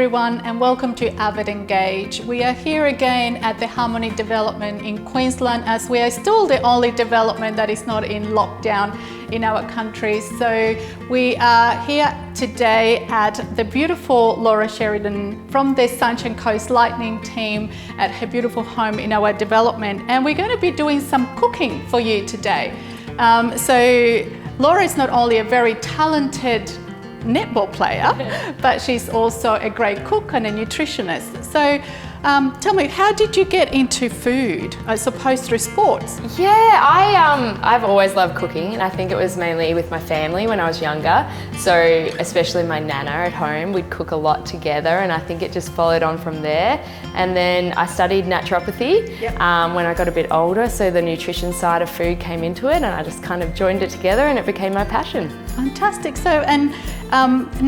everyone, and welcome to AVIDEngage. We are here again at the Harmony Development in Queensland, as we are still the only development that is not in lockdown in our country. So we are here today at the beautiful Laura Scherian from the Sunshine Coast Lightning team at her beautiful home in our development, and we're going to be doing some cooking for you today. So Laura is not only a very talented netball player, but she's also a great cook and a nutritionist. So tell me, how did you get into food, I suppose through sports? Yeah, I've always loved cooking, and I think it was mainly with my family when I was younger. So especially my nana at home, we'd cook a lot together, and I think it just followed on from there. And then I studied naturopathy when I got a bit older, so the nutrition side of food came into it, and I just kind of joined it together and it became my passion. Fantastic. So, and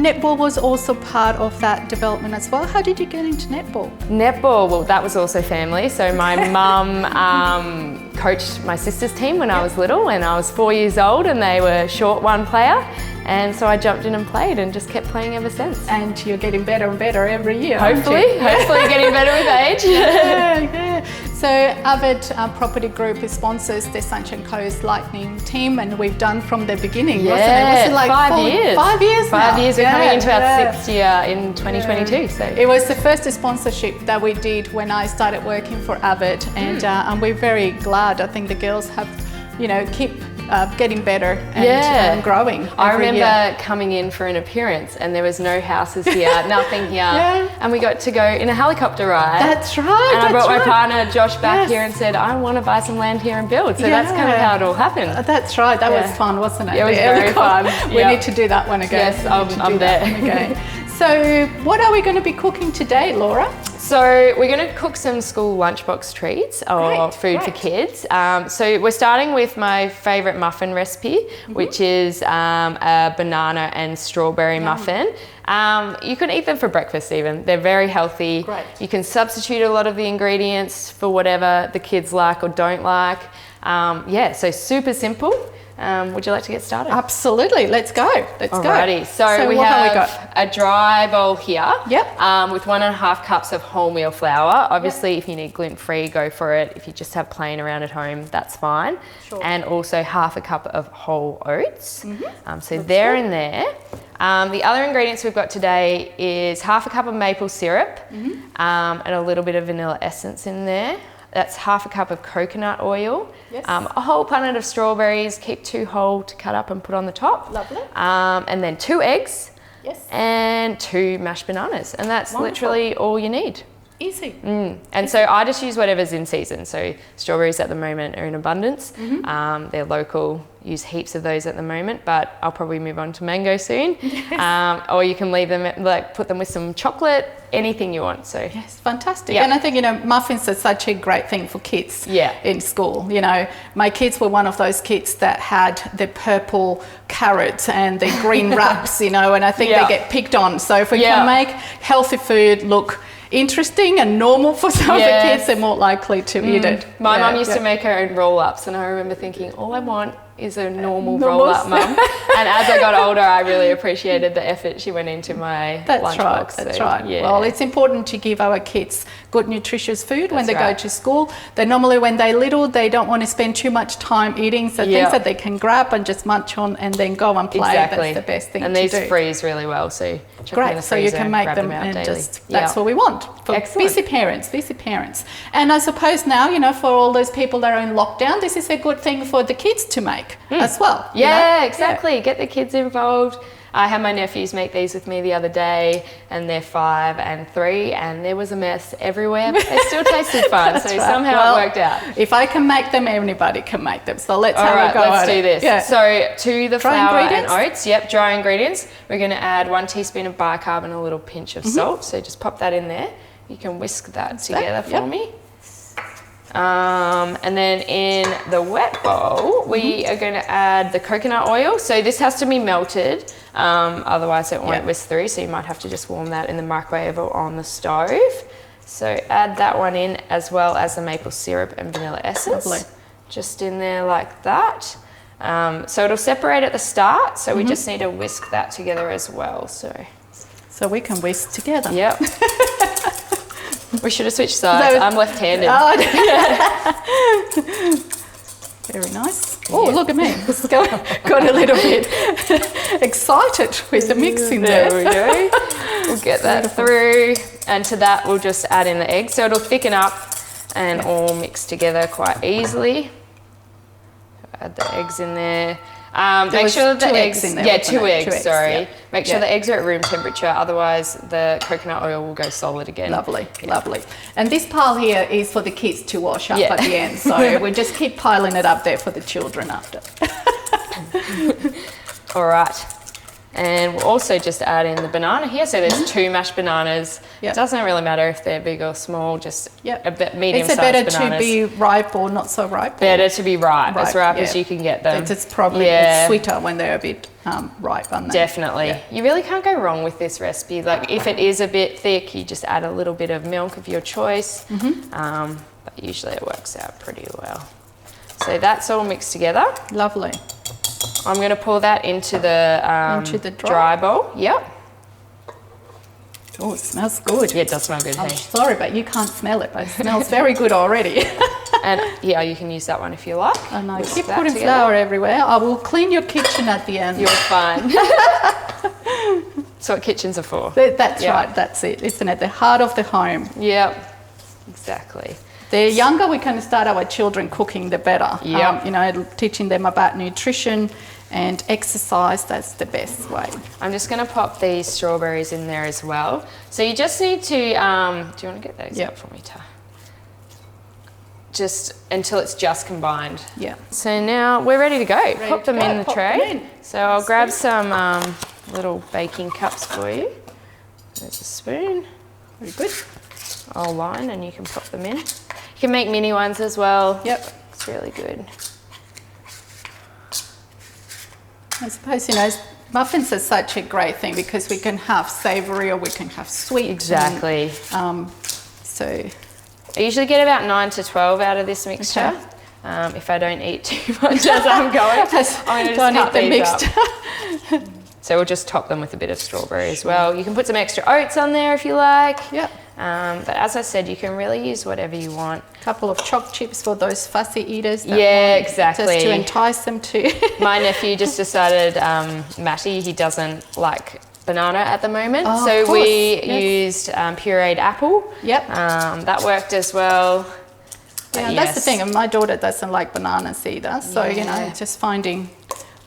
netball was also part of that development as well. How did you get into netball? Netball, well, that was also family. So my mum coached my sister's team when I was little, and I was 4 years old, and they were short one player. And so I jumped in and played and just kept playing ever since. And you're getting better and better every year. Hopefully getting better with age. Yeah. So Avid Property Group sponsors the Sunshine Coast Lightning team, and we've done from the beginning, wasn't it? Was it like 5 years? 5 years now? 5 years, we're coming into our 6th year in 2022. So it was the first sponsorship that we did when I started working for Avid, and we're very glad. I think the girls have, keep getting better and growing. I remember coming in for an appearance, and there was no houses here, nothing here, and we got to go in a helicopter ride. That's right. And I brought my partner Josh back here and said, I want to buy some land here and build. So that's kind of how it all happened. That's right. That was fun, wasn't it? It was very fun. We need to do that one again. Yes, I'm there. Okay. So what are we going to be cooking today, Laura? So we're going to cook some school lunchbox treats or food for kids. So we're starting with my favourite muffin recipe, which is a banana and strawberry muffin. You can eat them for breakfast even. They're very healthy. Great. You can substitute a lot of the ingredients for whatever the kids like or don't like. So super simple. Would you like to get started? Absolutely. Let's go. Alrighty. So we have a dry bowl here with 1.5 cups of wholemeal flour. Obviously, if you need gluten-free, go for it. If you just have plain around at home, that's fine. Sure. And also 1/2 cup of whole oats. So they're in there. The other ingredients we've got today is 1/2 cup of maple syrup and a little bit of vanilla essence in there. That's 1/2 cup of coconut oil, a whole punnet of strawberries, keep 2 whole to cut up and put on the top. Lovely. And then 2 eggs and 2 mashed bananas. And that's literally all you need. Easy. And so I just use whatever's in season. So strawberries at the moment are in abundance. They're local, use heaps of those at the moment, but I'll probably move on to mango soon. Or you can leave them, put them with some chocolate, anything you want. So yes, fantastic. And I think, muffins are such a great thing for kids in school. My kids were one of those kids that had the purple carrots and the green wraps, and I think they get picked on. So if we can make healthy food look interesting and normal for some of the kids, they're more likely to eat it. My mum used to make her own roll-ups, and I remember thinking, all I want is a normal roll-up, Mum. And as I got older, I really appreciated the effort she went into my lunchbox. That's right. Yeah. Well, it's important to give our kids good nutritious food when they go to school. They normally, when they're little, they don't want to spend too much time eating, so things that they can grab and just munch on and then go and play. That's the best thing to do. And these freeze really well, so great, so you can make them and that's what we want for busy parents. And I suppose now, for all those people that are in lockdown, this is a good thing for the kids to make as well. Exactly. Get the kids involved. I had my nephews make these with me the other day, and they're 5 and 3, and there was a mess everywhere, but they still tasted fun. So somehow it worked out. If I can make them, anybody can make them. So let's have a go let's do this. Yeah. So to the flour and oats, dry ingredients, we're going to add 1 teaspoon of bicarb and a little pinch of salt. So just pop that in there. You can whisk that together for me. And then in the wet bowl, we are going to add the coconut oil. So this has to be melted, otherwise it won't whisk through. So you might have to just warm that in the microwave or on the stove. So add that one in, as well as the maple syrup and vanilla essence. Lovely. Just in there like that. So it'll separate at the start. So we just need to whisk that together as well. So So we can whisk together. Yep. We should have switched sides. I'm left-handed. Oh, very nice. Oh, look at me. Got a little bit excited with the mixing there. There we go. We'll get that through. And to that, we'll just add in the eggs. So it'll thicken up and all mix together quite easily. Add the eggs in there. Make sure that the eggs, in there, yeah, two eggs, sorry. Yeah. Make sure the eggs are at room temperature, otherwise the coconut oil will go solid again. Lovely, lovely. And this pile here is for the kids to wash up at the end, so we just keep piling it up there for the children after. All right. And we'll also just add in the banana here. So there's 2 mashed bananas. It doesn't really matter if they're big or small, just a bit medium-sized bananas. It's better to be ripe or not so ripe? Better to be ripe as ripe as you can get them. It's probably sweeter when they're a bit ripe, aren't they? Definitely. Yeah. You really can't go wrong with this recipe. Like if it is a bit thick, you just add a little bit of milk of your choice. But usually it works out pretty well. So that's all mixed together. Lovely. I'm going to pour that into the dry bowl. Yep. Oh, it smells good. Yeah, it does smell good. I'm sorry, but you can't smell it, but it smells very good already. And yeah, you can use that one if you like. And I keep putting flour everywhere. I will clean your kitchen at the end. You're fine. That's what kitchens are for. That's right, that's it, isn't it? The heart of the home. Yep, exactly. The younger we can start our children cooking, the better. Yep. You know, teaching them about nutrition and exercise, that's the best way. I'm just going to pop these strawberries in there as well. So you just need to, do you want to get those out for me, Ta? Just until it's just combined. Yeah. So now we're ready to go. Pop them in the tray. So I'll grab some little baking cups for you. There's a spoon. Very good. I'll line and you can pop them in. You can make mini ones as well. Yep. It's really good. I suppose, you know, muffins are such a great thing because we can have savoury or we can have sweet. Exactly. And, so I usually get about 9 to 12 out of this mixture. Okay. If I don't eat too much as I'm going, I'm going to just cut these up. So we'll just top them with a bit of strawberry as well. You can put some extra oats on there if you like. Yep. But as I said, you can really use whatever you want. A couple of choc chips for those fussy eaters. Exactly. Just to entice them to. My nephew just decided, Matty, he doesn't like banana at the moment. So we used pureed apple. Yep. That worked as well. Yeah, that's the thing. And my daughter doesn't like bananas either. So, you know, just finding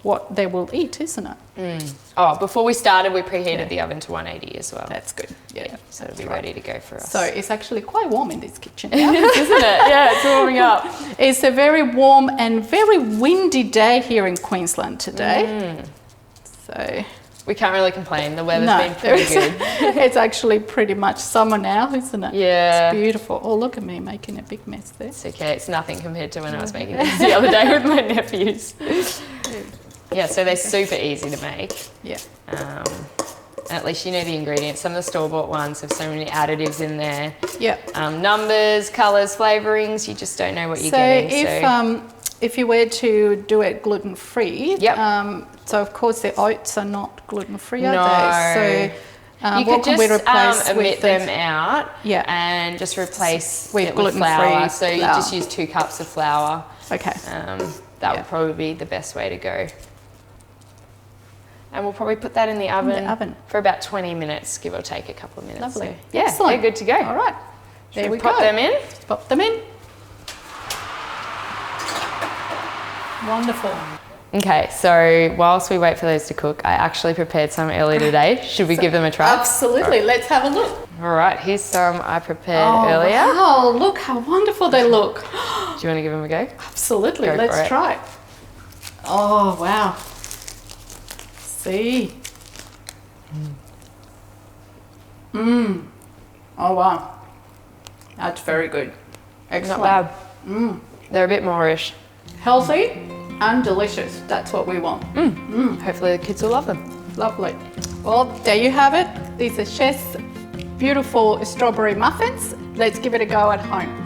what they will eat, isn't it? Oh, before we started, we preheated the oven to 180 as well. That's good. Yeah. So it'll be ready to go for us. So it's actually quite warm in this kitchen now. Isn't it? Yeah, it's warming up. It's a very warm and very windy day here in Queensland today. So we can't really complain. The weather's been pretty good. It's actually pretty much summer now, isn't it? Yeah. It's beautiful. Oh, look at me making a big mess there. It's okay. It's nothing compared to when I was making this the other day with my nephews. Yeah, so they're super easy to make. Yeah. And at least you know the ingredients. Some of the store-bought ones have so many additives in there. Yeah. Numbers, colours, flavourings, you just don't know what you're getting. If you were to do it gluten-free, so of course the oats are not gluten-free, are they? So you could just omit them out and just replace it with flour. So you just use 2 cups of flour. Okay. That would probably be the best way to go. And we'll probably put that in the oven for about 20 minutes, give or take a couple of minutes. Lovely. So, yeah, they're good to go. All right. There we go. Pop them in. Just pop them in. Wonderful. Okay, so whilst we wait for those to cook, I actually prepared some earlier today. Should we give them a try? Absolutely. Right. Let's have a look. All right, here's some I prepared earlier. Wow, look how wonderful they look. Do you want to give them a go? Absolutely. Let's try. Oh, wow. See. Oh, wow. That's very good. Excellent. Not bad. They're a bit moreish. Healthy and delicious. That's what we want. Hopefully the kids will love them. Lovely. Well, there you have it. These are Shez's beautiful strawberry muffins. Let's give it a go at home.